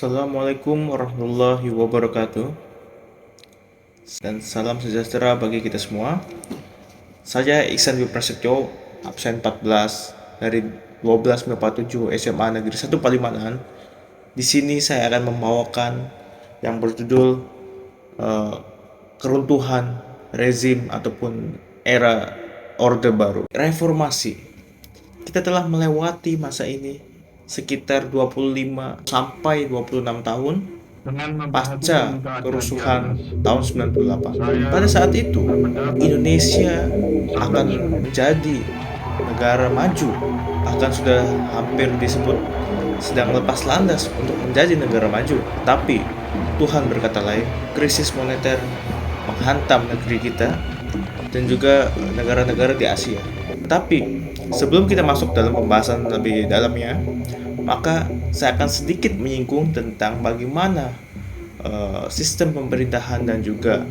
Assalamualaikum warahmatullahi wabarakatuh dan salam sejahtera bagi kita semua. Saya Iksan Dwi Prasetyo, absen 14 dari 1247 SMA Negeri 1 Palimanan. Di sini saya akan membawakan yang berjudul keruntuhan rezim ataupun era Orde Baru. Reformasi. Kita telah melewati masa ini sekitar 25 sampai 26 tahun pasca kerusuhan tahun 98. Pada saat itu, Indonesia akan menjadi negara maju, bahkan sudah hampir disebut sedang lepas landas untuk menjadi negara maju. Tapi Tuhan berkata lain, krisis moneter menghantam negeri kita dan juga negara-negara di Asia. Tapi sebelum kita masuk dalam pembahasan lebih dalamnya, maka saya akan sedikit menyinggung tentang bagaimana sistem pemerintahan dan juga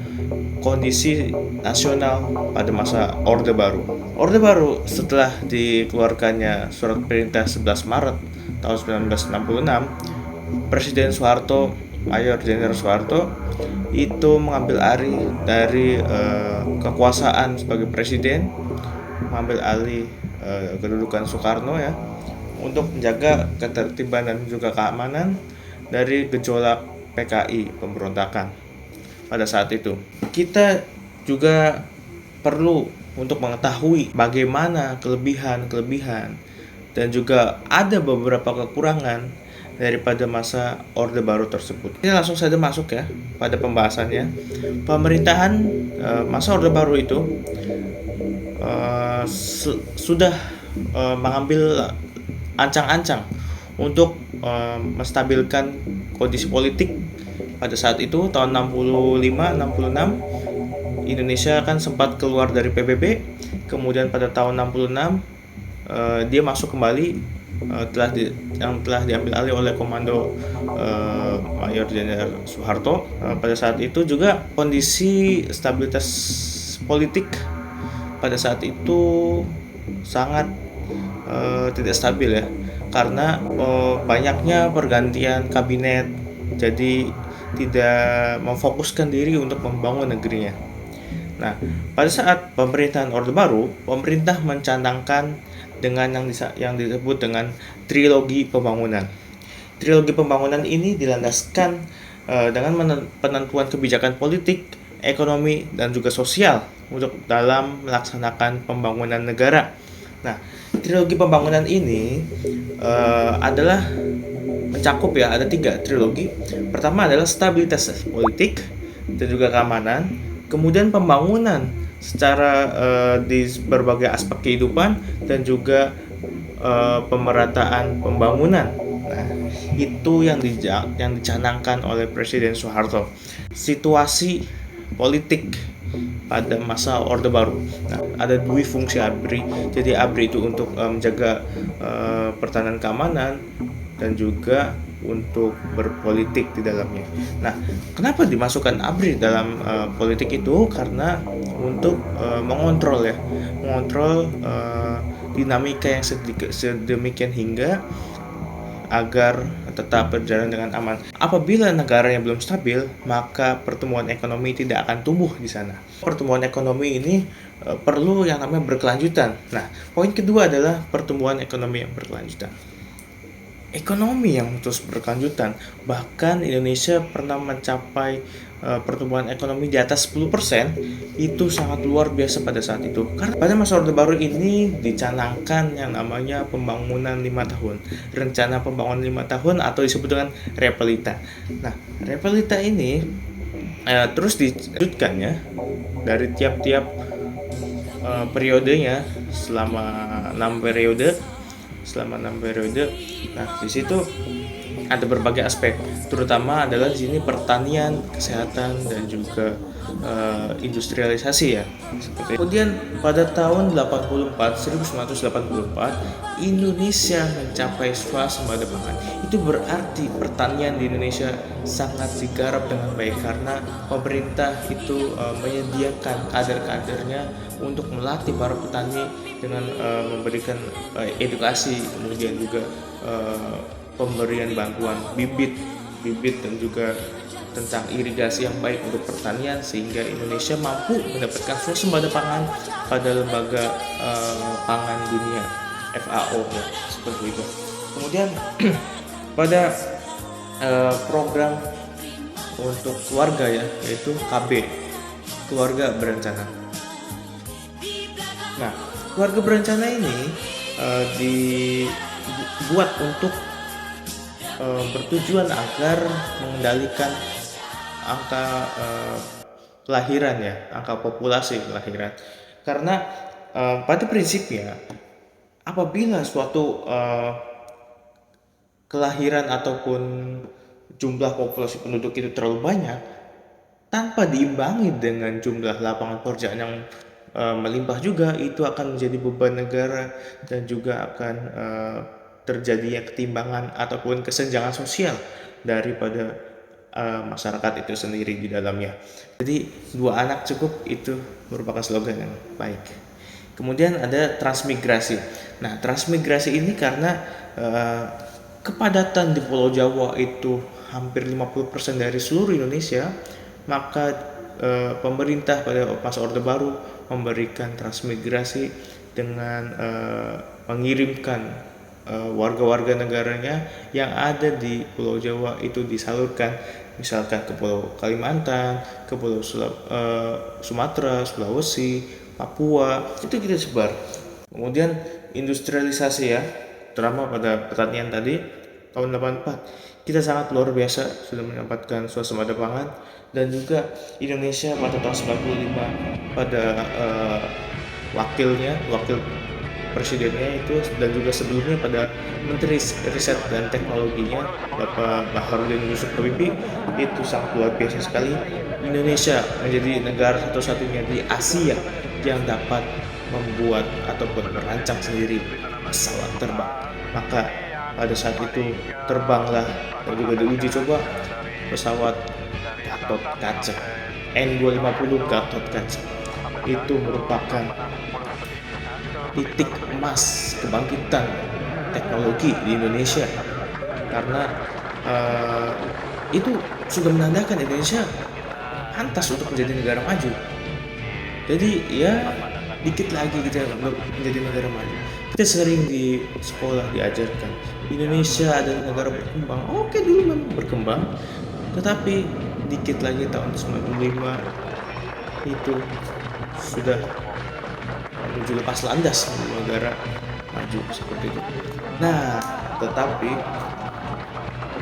kondisi nasional pada masa Orde Baru. Orde Baru setelah dikeluarkannya surat perintah 11 Maret tahun 1966, Presiden Soeharto, Mayor Jenderal Soeharto itu mengambil alih dari kekuasaan sebagai presiden, mengambil alih kedudukan Soekarno ya, untuk menjaga ketertiban dan juga keamanan dari gejolak PKI pemberontakan pada saat itu. Kita juga perlu untuk mengetahui bagaimana kelebihan-kelebihan dan juga ada beberapa kekurangan daripada masa Orde Baru tersebut. Kita langsung saja masuk ya pada pembahasannya. Pemerintahan masa Orde Baru itu sudah mengambil ancang-ancang untuk menstabilkan kondisi politik pada saat itu tahun 65-66. Indonesia kan sempat keluar dari PBB, kemudian pada tahun 66 dia masuk kembali yang telah diambil alih oleh Komando Mayor Jenderal Soeharto. Pada saat itu juga kondisi stabilitas politik pada saat itu sangat tidak stabil ya, karena banyaknya pergantian kabinet, jadi tidak memfokuskan diri untuk membangun negerinya. Nah, pada saat pemerintahan Orde Baru, pemerintah mencanangkan dengan yang disebut dengan trilogi pembangunan. Trilogi pembangunan ini dilandaskan dengan penentuan kebijakan politik, ekonomi, dan juga sosial untuk dalam melaksanakan pembangunan negara. Nah, trilogi pembangunan ini adalah mencakup ya, ada 3 trilogi. Pertama adalah stabilitas politik dan juga keamanan, kemudian pembangunan secara di berbagai aspek kehidupan dan juga pemerataan pembangunan. Nah, itu yang dicanangkan oleh Presiden Soeharto. Situasi politik pada masa Orde Baru. Nah, ada 2 fungsi ABRI. Jadi ABRI itu untuk menjaga pertahanan keamanan dan juga untuk berpolitik di dalamnya. Nah, kenapa dimasukkan ABRI dalam politik itu? Karena untuk mengontrol dinamika yang sedemikian hingga agar tetap berjalan dengan aman. Apabila negaranya belum stabil, maka pertumbuhan ekonomi tidak akan tumbuh di sana. Pertumbuhan ekonomi ini perlu yang namanya berkelanjutan. Nah, poin kedua adalah pertumbuhan ekonomi yang berkelanjutan. Ekonomi yang terus berkelanjutan, bahkan Indonesia pernah mencapai pertumbuhan ekonomi di atas 10%, itu sangat luar biasa pada saat itu. Karena pada masa Orde Baru ini dicanangkan yang namanya pembangunan 5 tahun, rencana pembangunan 5 tahun atau disebut dengan Repelita. Nah, Repelita ini terus dilanjutkan ya dari tiap-tiap periodenya selama 6 periode. Nah, di situ ada berbagai aspek, terutama adalah di sini pertanian, kesehatan, dan juga industrialisasi ya. Kemudian pada tahun 1984 Indonesia mencapai swasembada pangan. Itu berarti pertanian di Indonesia sangat digarap dengan baik karena pemerintah itu menyediakan kader-kadernya untuk melatih para petani dengan memberikan edukasi, kemudian juga pemberian bantuan bibit bibit dan juga tentang irigasi yang baik untuk pertanian, sehingga Indonesia mampu mendapatkan swasembada pangan pada lembaga pangan dunia FAO ya, seperti itu. Kemudian pada program untuk keluarga ya, yaitu KB, keluarga berencana. Nah, keluarga berencana ini dibuat untuk bertujuan agar mengendalikan angka kelahiran ya, angka populasi kelahiran. Karena pada prinsipnya apabila suatu kelahiran ataupun jumlah populasi penduduk itu terlalu banyak tanpa diimbangi dengan jumlah lapangan pekerjaan yang melimpah juga, itu akan menjadi beban negara dan juga akan terjadinya ketimbangan ataupun kesenjangan sosial daripada masyarakat itu sendiri di dalamnya. Jadi 2 anak cukup itu merupakan slogan yang baik. Kemudian ada transmigrasi. Nah, transmigrasi ini karena kepadatan di Pulau Jawa itu hampir 50% dari seluruh Indonesia, maka pemerintah pada masa Orde Baru memberikan transmigrasi dengan mengirimkan warga-warga negaranya yang ada di Pulau Jawa itu disalurkan misalkan ke Pulau Kalimantan, ke Pulau Sumatera, Sulawesi, Papua, itu kita sebar. Kemudian industrialisasi ya, terutama pada pertanian tadi tahun 84 kita sangat luar biasa sudah mendapatkan swasembada pangan, dan juga Indonesia pada tahun 95 pada wakil presidennya itu, dan juga sebelumnya pada Menteri Riset dan Teknologinya Bapak Baharudin Yusuf Habibie, itu sangat luar biasa sekali. Indonesia menjadi negara satu-satunya di Asia yang dapat membuat ataupun merancang sendiri pesawat terbang. Maka pada saat itu terbanglah dan juga diuji coba pesawat Gatot Kaca N250 Gatot Kaca. Itu merupakan titik emas kebangkitan teknologi di Indonesia, karena itu sudah menandakan Indonesia pantas untuk menjadi negara maju. Jadi ya dikit lagi kita menjadi negara maju. Kita sering di sekolah diajarkan Indonesia adalah negara berkembang. Oke, dulu memang berkembang, tetapi dikit lagi tahun 95 itu sudah menuju lepas landas menuju negara maju seperti itu. Nah, tetapi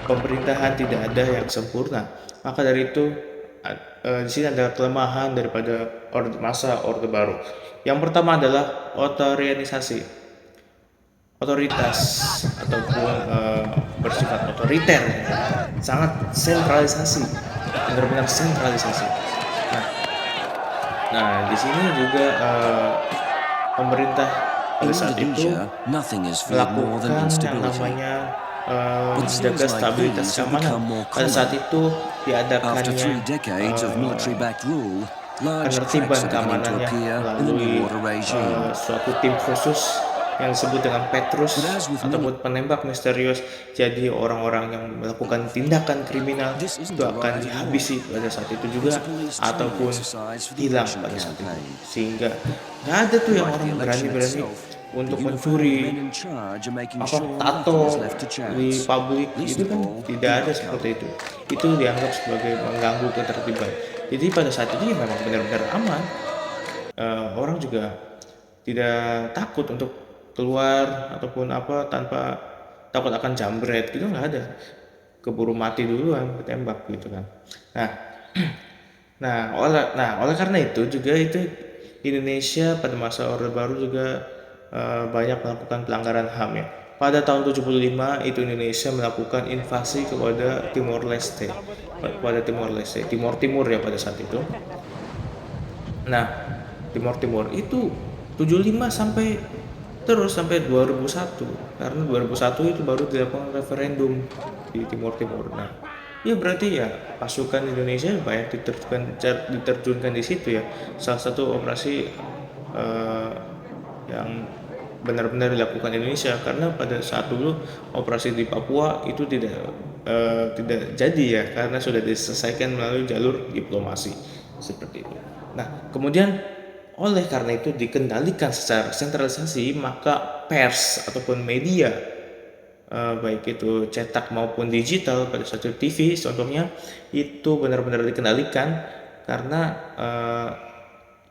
pemerintahan tidak ada yang sempurna. Maka dari itu di sini ada kelemahan daripada masa Orde Baru. Yang pertama adalah otoritas ataupun bersifat otoriter, sangat sentralisasi, benar-benar sentralisasi. Nah, di sini juga pemerintah pada saat itu melakukan yang namanya menjaga stabilitas keamanan. Pada saat itu diadakannya penertiban keamanannya melalui suatu tim khusus yang disebut dengan Petrus ataupun penembak misterius. Jadi orang-orang yang melakukan tindakan kriminal itu akan dihabisi pada saat itu juga ataupun hilang pada saat itu, sehingga nggak ada tuh yang orang berani-berani untuk mencuri tato di publik. Itu kan tidak ada seperti itu dianggap sebagai mengganggu ketertiban. Jadi pada saat itu memang benar-benar aman, orang juga tidak takut untuk keluar ataupun apa tanpa takut akan jambret gitu, nggak ada, keburu mati duluan ketembak gitu kan. Oleh karena itu juga itu Indonesia pada masa Orde Baru juga banyak melakukan pelanggaran HAM ya. Pada tahun 75 itu Indonesia melakukan invasi kepada Timor Leste, Timor Timur ya pada saat itu. Nah, Timur itu 75 sampai 2001, karena 2001 itu baru dilakukan referendum di Timur. Nah, ya berarti ya pasukan Indonesia banyak diterjunkan di situ ya. Salah satu operasi yang benar-benar dilakukan Indonesia, karena pada saat dulu operasi di Papua itu tidak jadi ya, karena sudah diselesaikan melalui jalur diplomasi seperti itu. Nah, kemudian oleh karena itu dikendalikan secara sentralisasi, maka pers ataupun media, baik itu cetak maupun digital, pada suatu TV contohnya, itu benar-benar dikendalikan karena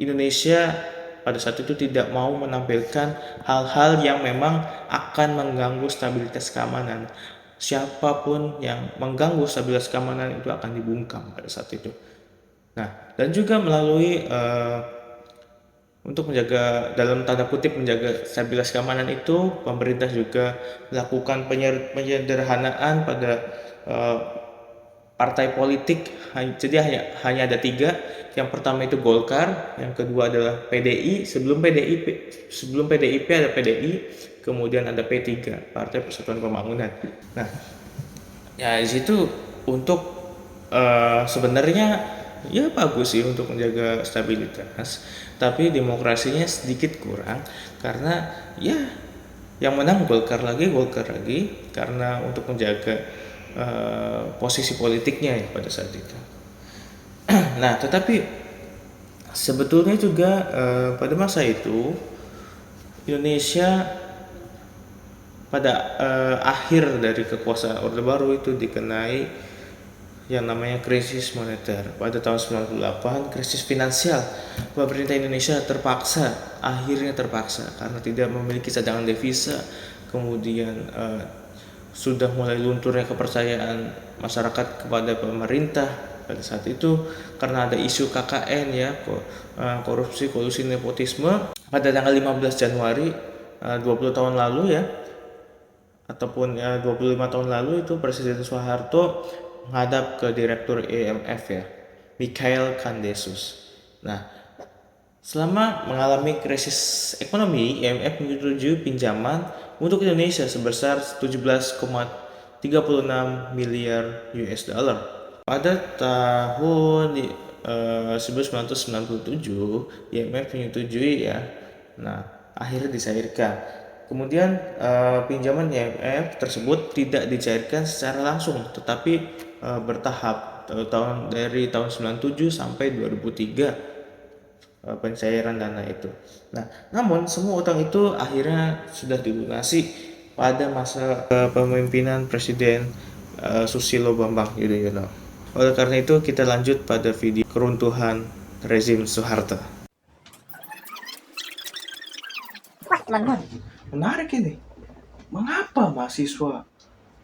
Indonesia pada saat itu tidak mau menampilkan hal-hal yang memang akan mengganggu stabilitas keamanan. Siapapun yang mengganggu stabilitas keamanan itu akan dibungkam pada saat itu. Nah, dan juga melalui untuk menjaga, dalam tanda kutip menjaga stabilitas keamanan itu, pemerintah juga melakukan penyederhanaan pada eh, partai politik. Jadi hanya ada tiga. Yang pertama itu Golkar, yang kedua adalah PDI. Sebelum PDIP ada PDI, kemudian ada P3, Partai Persatuan Pembangunan. Nah, ya di situ untuk sebenarnya ya bagus sih untuk menjaga stabilitas, tapi demokrasinya sedikit kurang karena ya yang menang Golkar lagi karena untuk menjaga posisi politiknya ya pada saat itu. Nah, tetapi sebetulnya juga pada masa itu Indonesia pada akhir dari kekuasaan Orde Baru itu dikenai yang namanya krisis moneter. Pada tahun 98, krisis finansial. Pemerintah Indonesia akhirnya terpaksa karena tidak memiliki cadangan devisa, kemudian sudah mulai lunturnya kepercayaan masyarakat kepada pemerintah pada saat itu karena ada isu KKN ya, korupsi, kolusi, nepotisme. Pada tanggal 15 Januari 20 tahun lalu ya, ataupun 25 tahun lalu, itu Presiden Soeharto menghadap ke Direktur IMF ya, Mikhail Kandesus. Nah, selama mengalami krisis ekonomi, IMF menyetujui pinjaman untuk Indonesia sebesar 17,36 miliar US dollar. Pada tahun 1997, IMF menyetujui ya. Nah, akhirnya dicairkan. Kemudian pinjaman IMF tersebut tidak dicairkan secara langsung, tetapi bertahap dari tahun 97 sampai 2003 pencairan dana itu. Nah, namun semua utang itu akhirnya sudah dilunasi pada masa kepemimpinan Presiden Susilo Bambang Yudhoyono. Oleh karena itu kita lanjut pada video keruntuhan rezim Soeharto. Wah, teman-teman, menarik ini. Mengapa mahasiswa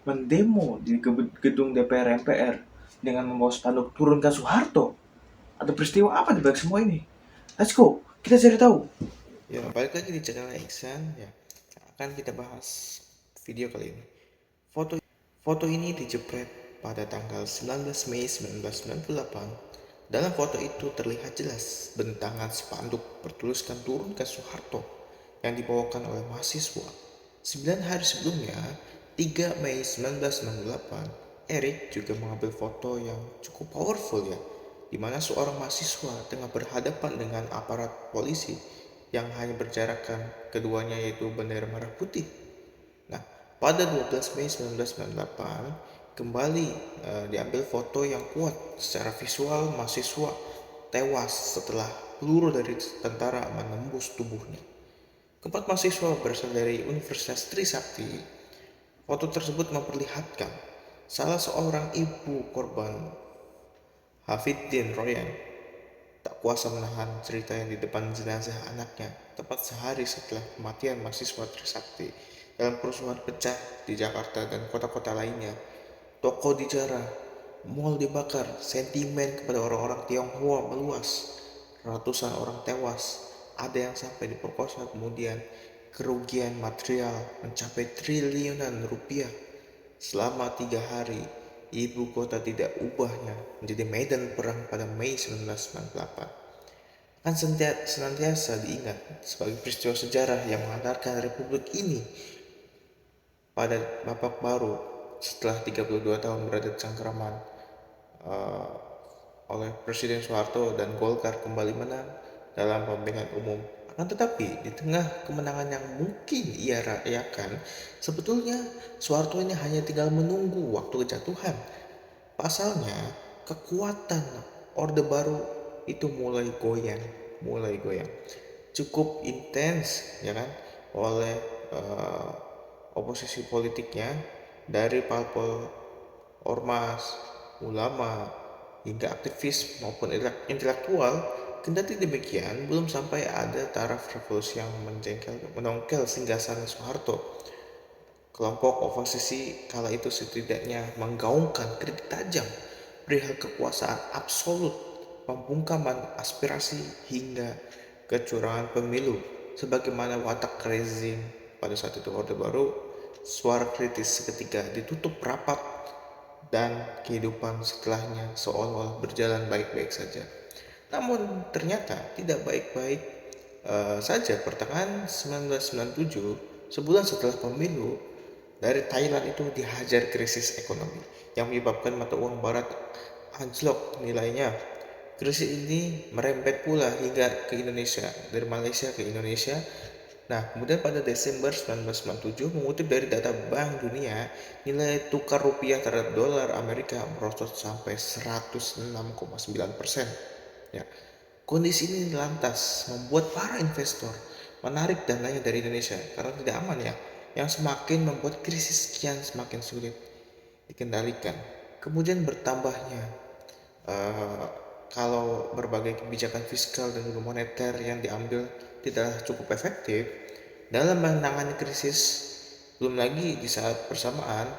mendemo di gedung DPR MPR dengan membawa spanduk turunkan Soeharto? Ada peristiwa apa di balik semua ini? Let's go, kita cari tahu. Ya, balik lagi di channel Iksan ya. Akan kita bahas video kali ini. Foto ini dijepret pada tanggal 19 Mei 1998. Dalam foto itu terlihat jelas bentangan spanduk bertuliskan turunkan Soeharto yang dibawakan oleh mahasiswa. 9 hari sebelumnya, 3 Mei 1998, Erick juga mengambil foto yang cukup powerful ya, di mana seorang mahasiswa tengah berhadapan dengan aparat polisi yang hanya berjarakkan keduanya yaitu bendera merah putih. Nah, pada 12 Mei 1998 kembali diambil foto yang kuat secara visual mahasiswa tewas setelah peluru dari tentara menembus tubuhnya. Keempat mahasiswa berasal dari Universitas Trisakti. Foto tersebut memperlihatkan salah seorang ibu korban, Hafidin Royan, tak kuasa menahan cerita yang di depan jenazah anaknya tepat sehari setelah kematian mahasiswa Trisakti dalam kerusuhan pecah di Jakarta dan kota-kota lainnya. Toko dijarah, mal dibakar, sentimen kepada orang-orang Tionghoa meluas, ratusan orang tewas, ada yang sampai diperkosa, kemudian kerugian material mencapai triliunan rupiah. Selama 3 hari, ibu kota tidak ubahnya menjadi medan perang pada Mei 1998. Akan senantiasa diingat sebagai peristiwa sejarah yang mengantarkan republik ini pada babak baru setelah 32 tahun berada di cengkeraman oleh Presiden Soeharto dan Golkar kembali menang dalam pemilihan umum Akan tetapi, di tengah kemenangan yang mungkin ia rayakan, sebetulnya Soeharto ini hanya tinggal menunggu waktu kejatuhan. Pasalnya, kekuatan Orde Baru itu mulai goyang. Cukup intens, ya kan, oleh eh, oposisi politiknya dari parpol ormas, ulama, hingga aktivis maupun intelektual. Kendati demikian, belum sampai ada taraf revolusi yang menongkel singgasan Soeharto. Kelompok oposisi kala itu setidaknya menggaungkan kritik tajam perihal kekuasaan absolut, pembungkaman aspirasi hingga kecurangan pemilu. Sebagaimana watak rezim pada saat itu Orde Baru, suara kritis seketika ditutup rapat dan kehidupan setelahnya seolah-olah berjalan baik-baik saja. Namun ternyata tidak baik-baik saja. Pertengahan 1997, sebulan setelah pemilu, dari Thailand itu dihajar krisis ekonomi yang menyebabkan mata uang barat anjlok nilainya. Krisis ini merembet pula hingga ke Indonesia, dari Malaysia ke Indonesia. Nah, kemudian pada Desember 1997, mengutip dari data Bank Dunia, nilai tukar rupiah terhadap dolar Amerika merosot sampai 106,9%. Ya, kondisi ini lantas membuat para investor menarik dananya dari Indonesia karena tidak aman ya, yang semakin membuat krisis kian semakin sulit dikendalikan. Kemudian bertambahnya uh, kalau berbagai kebijakan fiskal dan juga moneter yang diambil tidak cukup efektif dalam menangani krisis. Belum lagi di saat bersamaan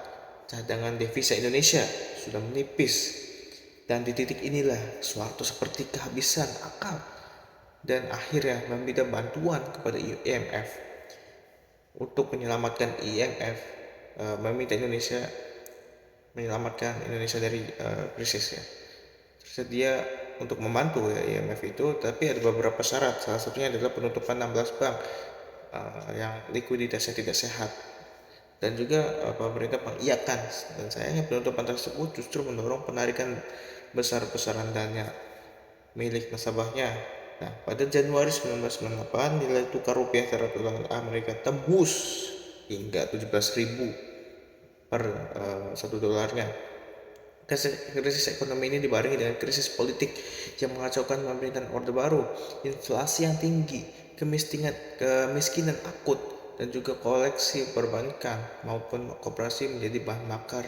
cadangan devisa Indonesia sudah menipis, dan di titik inilah Soeharto seperti kehabisan akal dan akhirnya meminta bantuan kepada IMF untuk menyelamatkan IMF, meminta Indonesia menyelamatkan Indonesia dari krisis ya. Tersedia untuk membantu ya IMF itu, tapi ada beberapa syarat. Salah satunya adalah penutupan 16 bank yang likuiditasnya tidak sehat, dan juga pemerintah mengiyakan. Dan sayangnya penutupan tersebut justru mendorong penarikan besar-besaran dana milik nasabahnya. Nah, pada Januari 1998 nilai tukar rupiah terhadap dolar Amerika tembus hingga 17.000 per satu dolarnya. Krisis ekonomi ini dibarengi dengan krisis politik yang mengacaukan pemerintahan Orde Baru, inflasi yang tinggi, kemiskinan akut, dan juga koleksi perbankan maupun koperasi menjadi bahan bakar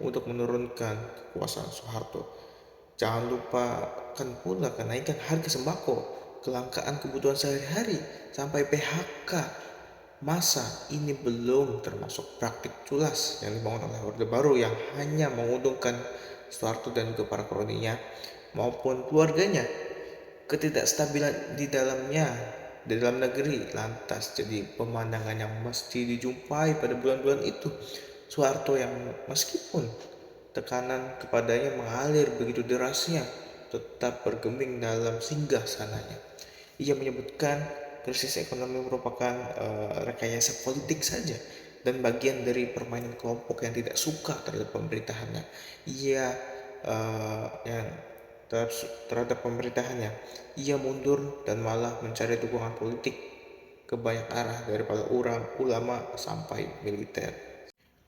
untuk menurunkan kekuasaan Soeharto. Jangan lupakan pula kenaikan harga sembako, kelangkaan kebutuhan sehari-hari, sampai PHK masa. Ini belum termasuk praktik culas yang dibangun oleh Orde Baru yang hanya menguntungkan Soeharto dan juga para kroninya maupun keluarganya. Ketidakstabilan di dalam negeri lantas jadi pemandangan yang mesti dijumpai pada bulan-bulan itu. Soeharto yang meskipun tekanan kepadanya mengalir begitu derasnya tetap bergeming dalam singgah sananya. Ia menyebutkan krisis ekonomi merupakan rekayasa politik saja dan bagian dari permainan kelompok yang tidak suka terhadap pemerintahannya. Ia yang terhadap pemerintahannya, ia mundur dan malah mencari dukungan politik ke banyak arah, dari para ulama sampai militer.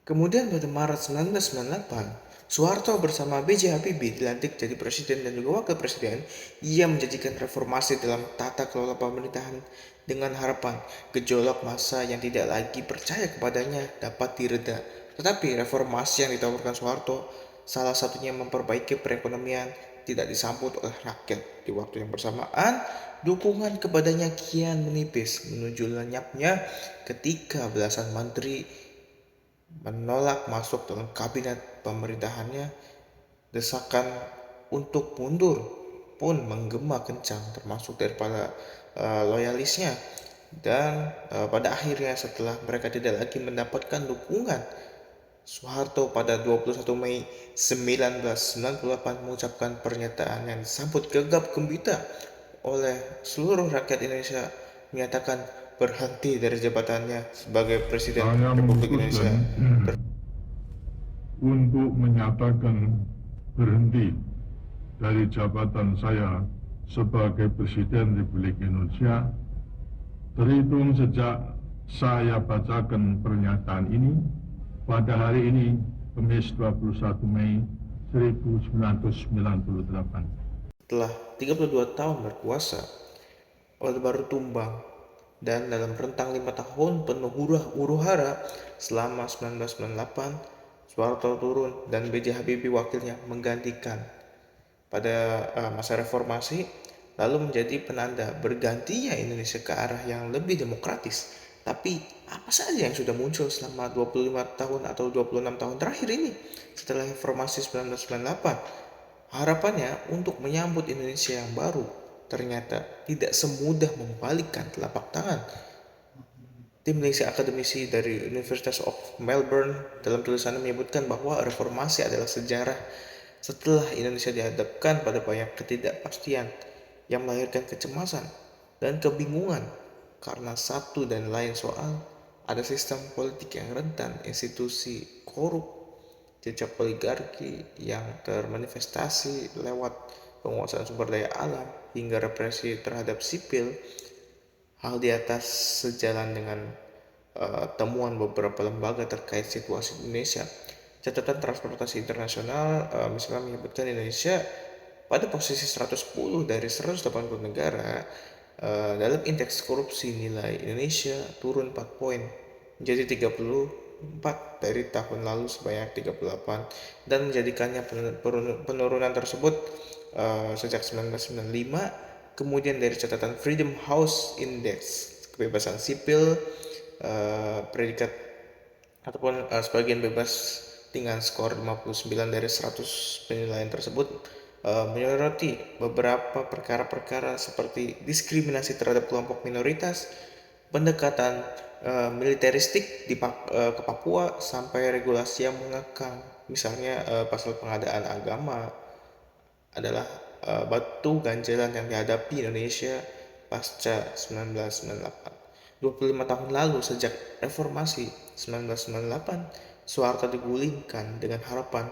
Kemudian pada Maret 1998, Soeharto bersama B.J. Habibie dilantik jadi presiden dan juga wakil presiden. Ia menjanjikan reformasi dalam tata kelola pemerintahan dengan harapan gejolak massa yang tidak lagi percaya kepadanya dapat direda. Tetapi reformasi yang ditawarkan Soeharto, salah satunya memperbaiki perekonomian, tidak disambut oleh rakyat. Di waktu yang bersamaan, dukungan kepadanya kian menipis menuju lenyapnya ketika belasan menteri menolak masuk dalam kabinet pemerintahannya. Desakan untuk mundur pun menggema kencang termasuk dari para loyalisnya, dan pada akhirnya setelah mereka tidak lagi mendapatkan dukungan, Soeharto pada 21 Mei 1998 mengucapkan pernyataan yang disambut gegap gembita oleh seluruh rakyat Indonesia, menyatakan berhenti dari jabatannya sebagai Presiden Republik Indonesia. Untuk menyatakan berhenti dari jabatan saya sebagai Presiden Republik Indonesia Terhitung sejak saya bacakan pernyataan ini pada hari ini, Kamis 21 Mei 1998. Setelah 32 tahun berkuasa, Orde Baru tumbang, dan dalam rentang 5 tahun penuh huru-hara selama 1998, Soeharto turun dan B.J. Habibie wakilnya menggantikan. Pada masa reformasi, lalu menjadi penanda bergantinya Indonesia ke arah yang lebih demokratis. Tapi apa saja yang sudah muncul selama 25 tahun atau 26 tahun terakhir ini setelah reformasi 1998? Harapannya untuk menyambut Indonesia yang baru ternyata tidak semudah membalikkan telapak tangan. Tim Malaysia akademisi dari University of Melbourne dalam tulisannya menyebutkan bahwa reformasi adalah sejarah setelah Indonesia dihadapkan pada banyak ketidakpastian yang melahirkan kecemasan dan kebingungan karena satu dan lain soal, ada sistem politik yang rentan, institusi korup, jejak oligarki yang termanifestasi lewat penguasaan sumber daya alam hingga represi terhadap sipil. Hal di atas sejalan dengan temuan beberapa lembaga terkait situasi Indonesia. Catatan Transportasi Internasional misalnya menyebutkan Indonesia pada posisi 110 dari 180 negara. Dalam indeks korupsi nilai Indonesia turun 4 poin menjadi 34 dari tahun lalu sebanyak 38, dan menjadikannya penurunan tersebut sejak 1995. Kemudian dari catatan Freedom House Index kebebasan sipil, predikat ataupun sebagian bebas dengan skor 59 dari 100 penilaian tersebut menyoroti beberapa perkara-perkara seperti diskriminasi terhadap kelompok minoritas, pendekatan militeristik ke Papua, sampai regulasi yang mengekang. Misalnya pasal pengadaan agama adalah batu ganjalan yang dihadapi Indonesia pasca 1998. 25 tahun lalu sejak reformasi 1998, Soeharto digulingkan dengan harapan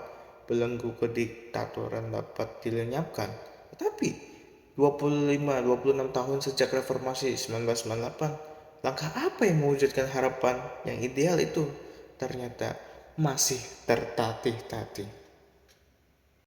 belenggu kediktatoran dapat dilenyapkan. Tetapi 26 tahun sejak reformasi 1998, langkah apa yang mewujudkan harapan yang ideal itu ternyata masih tertatih-tatih.